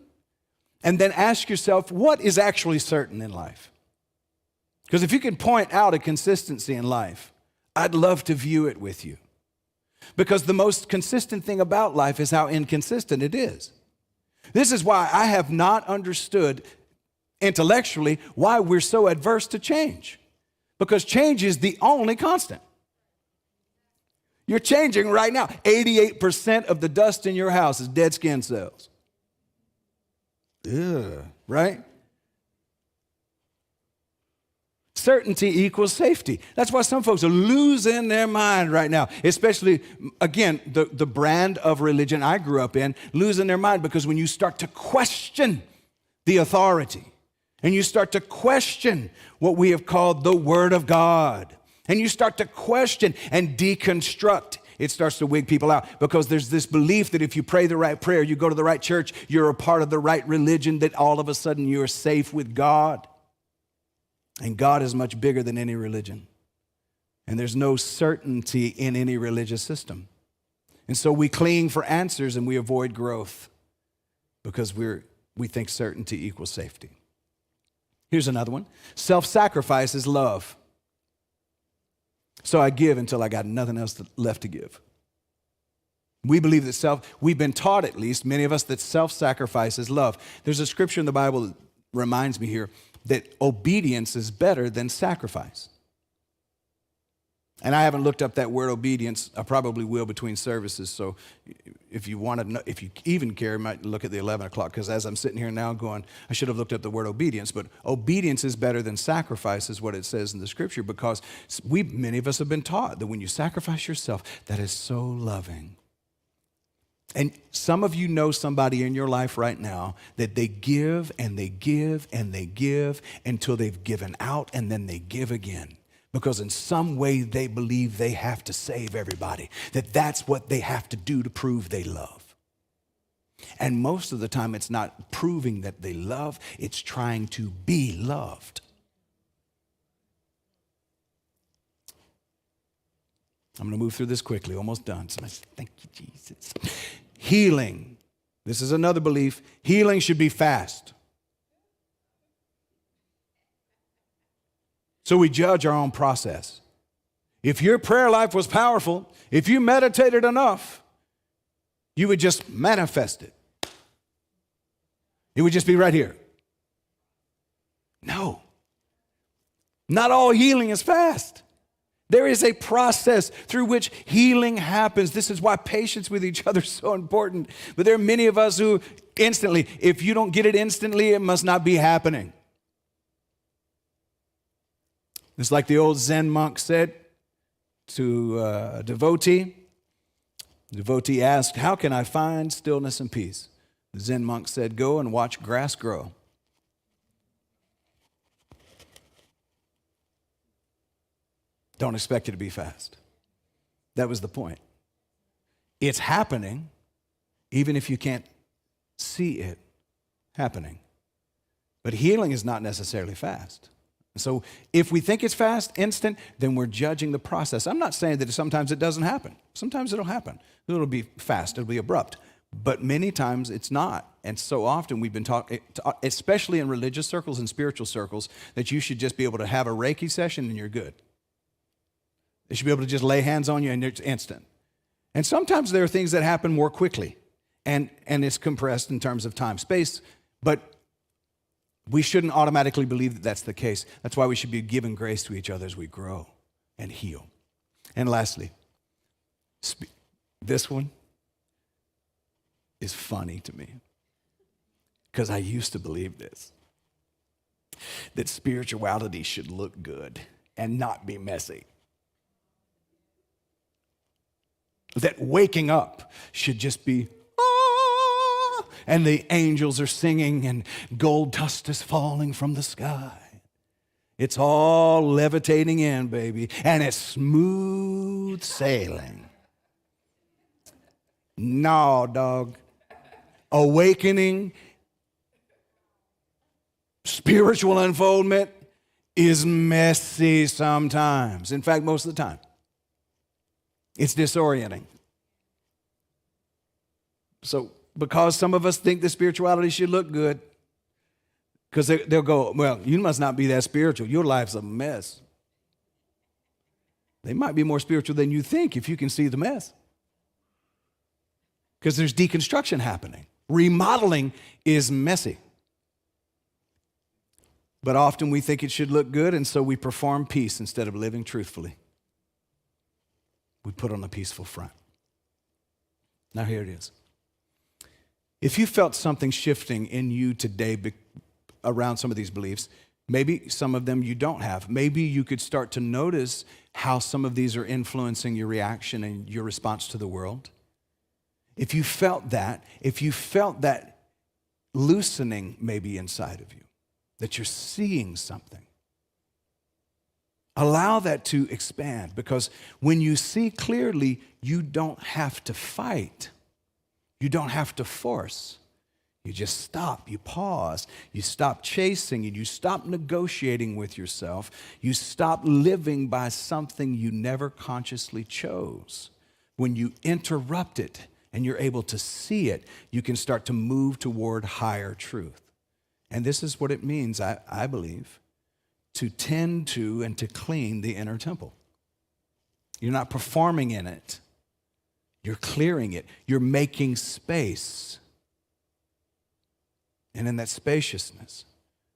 And then ask yourself, what is actually certain in life? Because if you can point out a consistency in life, I'd love to view it with you. Because the most consistent thing about life is how inconsistent it is. This is why I have not understood intellectually why we're so adverse to change. Because change is the only constant. You're changing right now. 88% of the dust in your house is dead skin cells. Ugh, right? Certainty equals safety. That's why some folks are losing their mind right now, especially, again, the brand of religion I grew up in, losing their mind because when you start to question the authority and you start to question what we have called the Word of God, and you start to question and deconstruct, it starts to wig people out because there's this belief that if you pray the right prayer, you go to the right church, you're a part of the right religion, that all of a sudden you're safe with God. And God is much bigger than any religion. And there's no certainty in any religious system. And so we cling for answers and we avoid growth because we think certainty equals safety. Here's another one. Self-sacrifice is love. So I give until I got nothing else left to give. We believe that we've been taught at least, many of us, that self-sacrifice is love. There's a scripture in the Bible that reminds me here that obedience is better than sacrifice. And I haven't looked up that word obedience. I probably will between services. So if you want to know, if you even care, you might look at the 11 o'clock, because as I'm sitting here now going, I should have looked up the word obedience. But obedience is better than sacrifice is what it says in the scripture, because many of us have been taught that when you sacrifice yourself, that is so loving. And some of you know somebody in your life right now that they give and they give and they give until they've given out, and then they give again. Because in some way they believe they have to save everybody, that that's what they have to do to prove they love. And most of the time it's not proving that they love, it's trying to be loved. I'm going to move through this quickly, almost done. So thank you, Jesus. Healing. This is another belief. Healing should be fast. So we judge our own process. If your prayer life was powerful, if you meditated enough, you would just manifest it. It would just be right here. No. Not all healing is fast. There is a process through which healing happens. This is why patience with each other is so important. But there are many of us who instantly, if you don't get it instantly, it must not be happening. It's like the old Zen monk said to a devotee. The devotee asked, "How can I find stillness and peace?" The Zen monk said, "Go and watch grass grow." Don't expect it to be fast. That was the point. It's happening, even if you can't see it happening. But healing is not necessarily fast. So if we think it's fast, instant, then we're judging the process. I'm not saying that sometimes it doesn't happen. Sometimes it'll happen. It'll be fast. It'll be abrupt. But many times it's not. And so often we've been taught, especially in religious circles and spiritual circles, that you should just be able to have a Reiki session and you're good. They should be able to just lay hands on you and it's instant. And sometimes there are things that happen more quickly and it's compressed in terms of time, space, but we shouldn't automatically believe that that's the case. That's why we should be giving grace to each other as we grow and heal. And lastly, this one is funny to me because I used to believe this, that spirituality should look good and not be messy. That waking up should just be, ah, and the angels are singing and gold dust is falling from the sky. It's all levitating in, baby, and it's smooth sailing. No, dog. Awakening, spiritual unfoldment is messy sometimes. In fact, most of the time. It's disorienting. So, because some of us think that spirituality should look good, because they'll go, well, you must not be that spiritual. Your life's a mess. They might be more spiritual than you think if you can see the mess. Because there's deconstruction happening. Remodeling is messy. But often we think it should look good, and so we perform peace instead of living truthfully. We put on a peaceful front. Now here it is. If you felt something shifting in you today around some of these beliefs, maybe some of them you don't have. Maybe you could start to notice how some of these are influencing your reaction and your response to the world. If you felt that loosening maybe inside of you, that you're seeing something, allow that to expand, because when you see clearly, you don't have to fight. You don't have to force. You just stop, you pause, you stop chasing, and you stop negotiating with yourself. You stop living by something you never consciously chose. When you interrupt it and you're able to see it, you can start to move toward higher truth. And this is what it means, I believe, to tend to and to clean the inner temple. You're not performing in it. You're clearing it. You're making space. And in that spaciousness,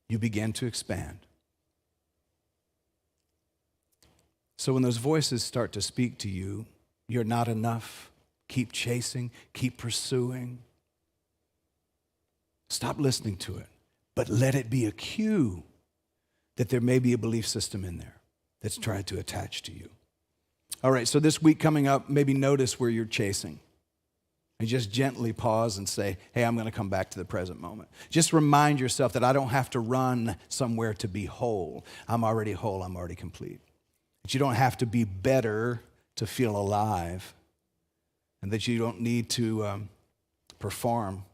you begin to expand. So when those voices start to speak to you, you're not enough. Keep chasing, keep pursuing. Stop listening to it, but let it be a cue that there may be a belief system in there that's trying to attach to you. All right, so this week coming up, maybe notice where you're chasing. And just gently pause and say, hey, I'm going to come back to the present moment. Just remind yourself that I don't have to run somewhere to be whole. I'm already whole, I'm already complete. That you don't have to be better to feel alive. And that you don't need to perform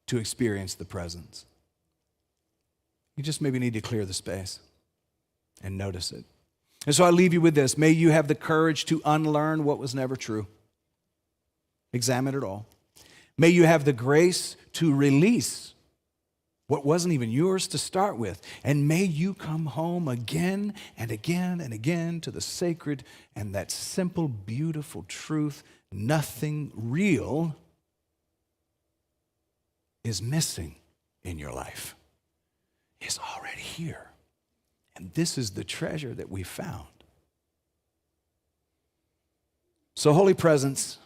to experience the presence. You just maybe need to clear the space and notice it. And so I leave you with this. May you have the courage to unlearn what was never true. Examine it all. May you have the grace to release what wasn't even yours to start with. And may you come home again and again and again to the sacred and that simple, beautiful truth. Nothing real is missing in your life. It's already here. And this is the treasure that we found. So, Holy Presence,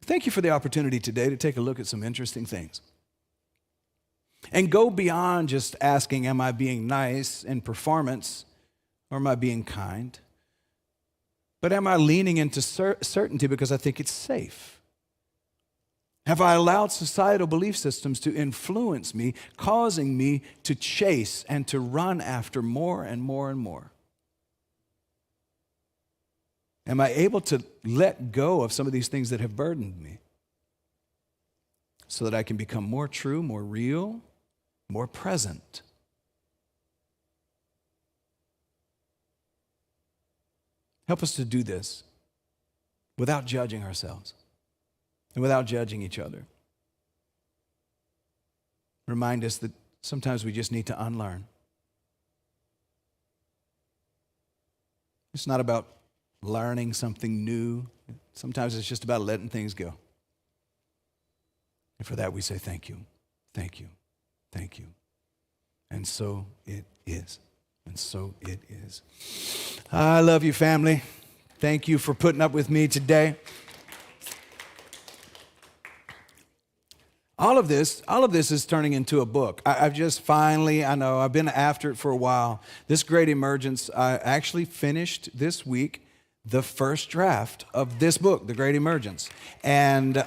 thank you for the opportunity today to take a look at some interesting things. And go beyond just asking, am I being nice in performance or am I being kind? But am I leaning into certainty because I think it's safe? Have I allowed societal belief systems to influence me, causing me to chase and to run after more and more and more? Am I able to let go of some of these things that have burdened me so that I can become more true, more real, more present? Help us to do this without judging ourselves and without judging each other. Remind us that sometimes we just need to unlearn. It's not about learning something new. Sometimes it's just about letting things go. And for that we say thank you, thank you, thank you. And so it is. And so it is. I love you, family. Thank you for putting up with me today. All of this is turning into a book. I've just finally, I know, I've been after it for a while. This Great Emergence, I actually finished this week the first draft of this book, The Great Emergence. And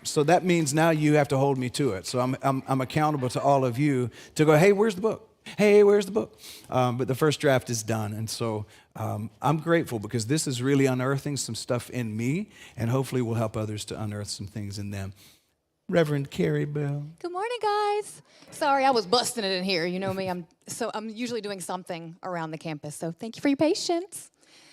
so that means now you have to hold me to it. So I'm accountable to all of you to go, hey, where's the book? Hey, where's the book? But the first draft is done. And so I'm grateful because this is really unearthing some stuff in me and hopefully will help others to unearth some things in them. Reverend Carrie Bell. Good morning, guys. Sorry, I was busting it in here. You know me, I'm usually doing something around the campus. So thank you for your patience.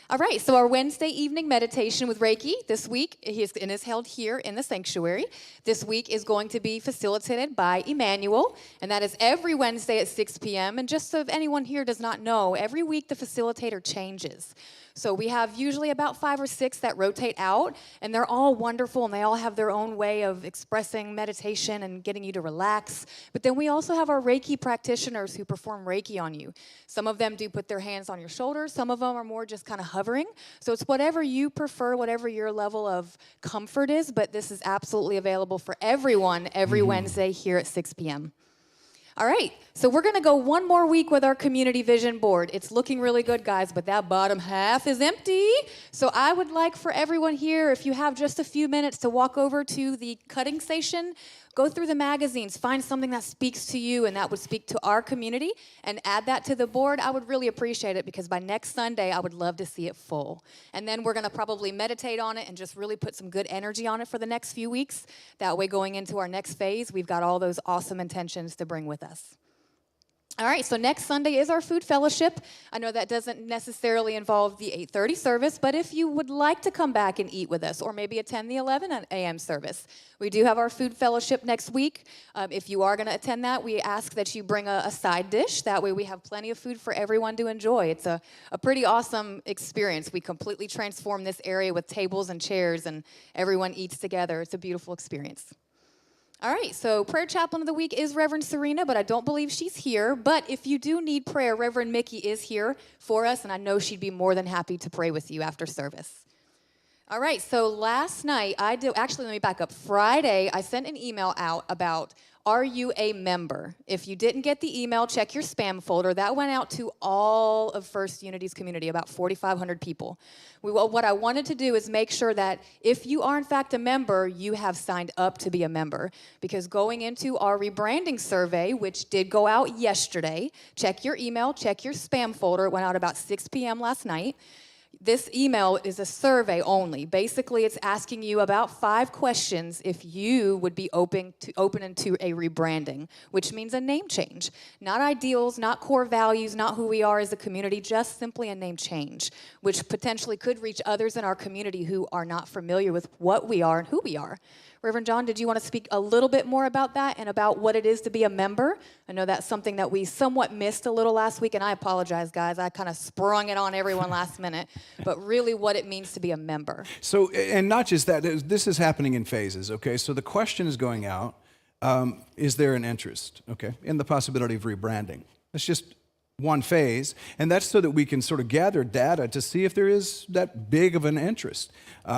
All right, so our Wednesday evening meditation with Reiki this week is held here in the sanctuary. This week is going to be facilitated by Emmanuel, and that is every Wednesday at 6 p.m. And just so if anyone here does not know, every week the facilitator changes. So we have usually about 5 or 6 that rotate out, and they're all wonderful, and they all have their own way of expressing meditation and getting you to relax. But then we also have our Reiki practitioners who perform Reiki on you. Some of them do put their hands on your shoulders. Some of them are more just kind of hovering. So it's whatever you prefer, whatever your level of comfort is, but this is absolutely available for everyone every Wednesday here at 6 p.m. All right, so we're going to go one more week with our community vision board. It's looking really good, guys, but that bottom half is empty. So I would like for everyone here, if you have just a few minutes, to walk over to the cutting station, go through the magazines, find something that speaks to you and that would speak to our community, and add that to the board. I would really appreciate it, because by next Sunday, I would love to see it full. And then we're going to probably meditate on it and just really put some good energy on it for the next few weeks. That way, going into our next phase, we've got all those awesome intentions to bring with us. All right, so next Sunday is our food fellowship. I know that doesn't necessarily involve the 8:30 service, but if you would like to come back and eat with us, or maybe attend the 11 a.m. service, we do have our food fellowship next week. If you are going to attend that, we ask that you bring a side dish. That way we have plenty of food for everyone to enjoy. It's a pretty awesome experience. We completely transform this area with tables and chairs, and everyone eats together. It's a beautiful experience. All right, so prayer chaplain of the week is Reverend Serena, but I don't believe she's here. But if you do need prayer, Reverend Mickey is here for us, and I know she'd be more than happy to pray with you after service. All right, so last night, actually, let me back up. Friday, I sent an email out about, are you a member? If you didn't get the email, check your spam folder. That went out to all of First Unity's community, about 4,500 people. What I wanted to do is make sure that if you are in fact a member, you have signed up to be a member. Because going into our rebranding survey, which did go out yesterday, check your email, check your spam folder. It went out about 6 p.m. last night. This email is a survey only. Basically, it's asking you about 5 questions if you would be open to a rebranding, which means a name change. Not ideals, not core values, not who we are as a community, just simply a name change, which potentially could reach others in our community who are not familiar with what we are and who we are. Reverend John, did you want to speak a little bit more about that and about what it is to be a member? I know that's something that we somewhat missed a little last week, and I apologize, guys. I kind of sprung it on everyone last minute, but really what it means to be a member. So, and not just that, this is happening in phases, okay? So the question is going out, is there an interest, okay, in the possibility of rebranding? That's just one phase, and that's so that we can sort of gather data to see if there is that big of an interest.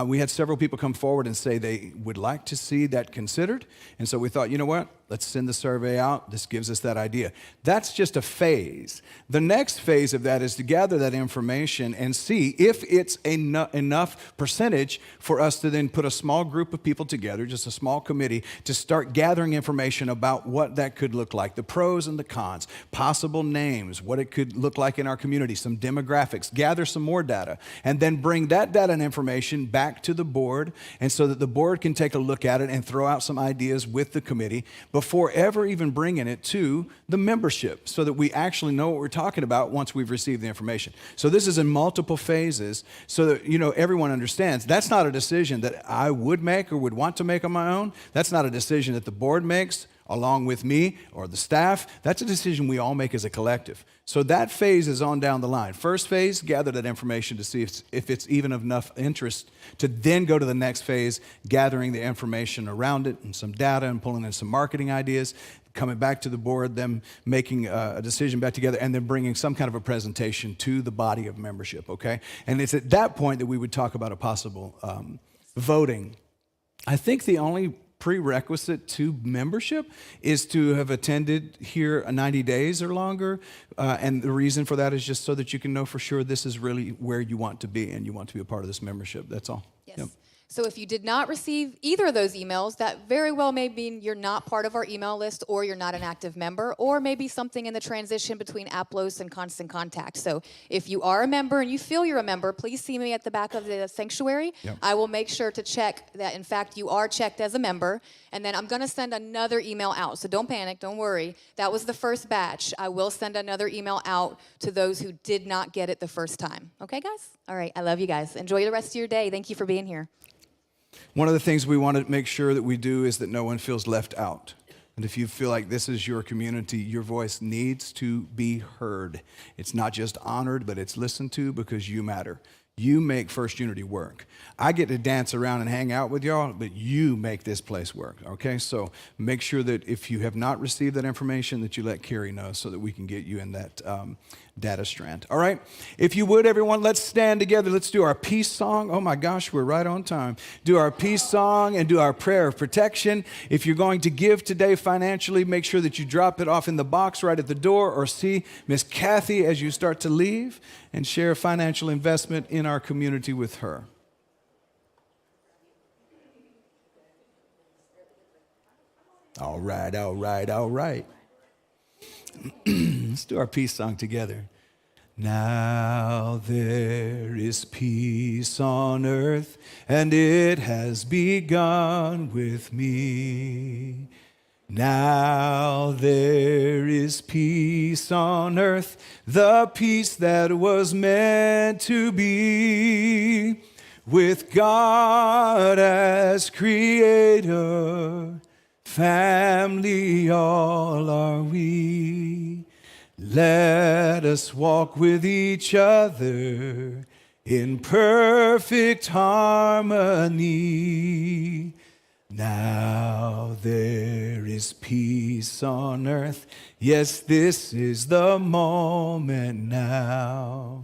We had several people come forward and say they would like to see that considered, and so we thought, you know what, let's send the survey out. This gives us that idea. That's just a phase. The next phase of that is to gather that information and see if it's enough percentage for us to then put a small group of people together, just a small committee, to start gathering information about what that could look like, the pros and the cons, possible names, what it could look like in our community, some demographics, gather some more data, and then bring that data and information back to the board, and so that the board can take a look at it and throw out some ideas with the committee before ever even bringing it to the membership, so that we actually know what we're talking about once we've received the information. So this is in multiple phases, so that everyone understands that's not a decision that I would make or would want to make on my own. That's not a decision that the board makes along with me or the staff. That's a decision we all make as a collective. So that phase is on down the line. First phase, gather that information to see if it's even of enough interest to then go to the next phase, gathering the information around it and some data and pulling in some marketing ideas, coming back to the board, them making a decision back together, and then bringing some kind of a presentation to the body of membership, okay? And it's at that point that we would talk about a possible voting. I think the only prerequisite to membership is to have attended here 90 days or longer, and the reason for that is just so that you can know for sure this is really where you want to be and you want to be a part of this membership. That's all. Yes. Yep. So if you did not receive either of those emails, that very well may mean you're not part of our email list, or you're not an active member, or maybe something in the transition between Aplos and Constant Contact. So if you are a member and you feel you're a member, please see me at the back of the sanctuary. Yep. I will make sure to check that, in fact, you are checked as a member. And then I'm going to send another email out. So don't panic, don't worry. That was the first batch. I will send another email out to those who did not get it the first time. Okay, guys? All right, I love you guys. Enjoy the rest of your day. Thank you for being here. One of the things we want to make sure that we do is that no one feels left out. And if you feel like this is your community, your voice needs to be heard. It's not just honored, but it's listened to, because you matter. You make First Unity work. I get to dance around and hang out with y'all, but you make this place work, okay? So make sure that if you have not received that information, that you let Carrie know so that we can get you in that data strand. All right? If you would, everyone, let's stand together. Let's do our peace song. Oh my gosh, we're right on time. Do our peace song and do our prayer of protection. If you're going to give today financially, make sure that you drop it off in the box right at the door, or see Miss Kathy as you start to leave, and share financial investment in our community with her. All right, all right, all right. Let's do our peace song together. Now there is peace on earth, and it has begun with me. Now there is peace on earth, the peace that was meant to be, with God as creator. Family all are we. Let us walk with each other in perfect harmony. Now there is peace on earth. Yes, this is the moment now.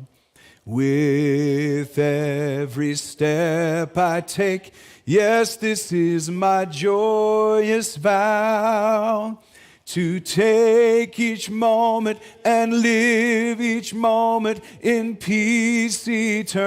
With every step I take, yes, this is my joyous vow, to take each moment and live each moment in peace eternally.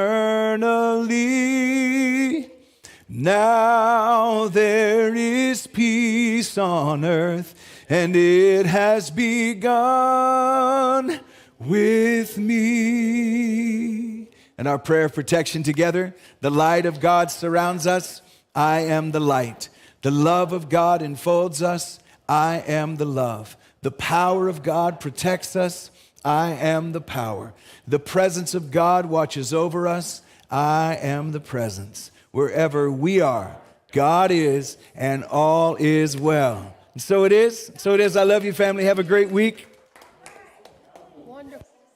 Now there is peace on earth, and it has begun with me. And our prayer of protection together. The light of God surrounds us. I am the light. The love of God enfolds us. I am the love. The power of God protects us. I am the power. The presence of God watches over us. I am the presence. Wherever we are, God is, and all is well. And so it is. So it is. I love you, family. Have a great week. Wonderful.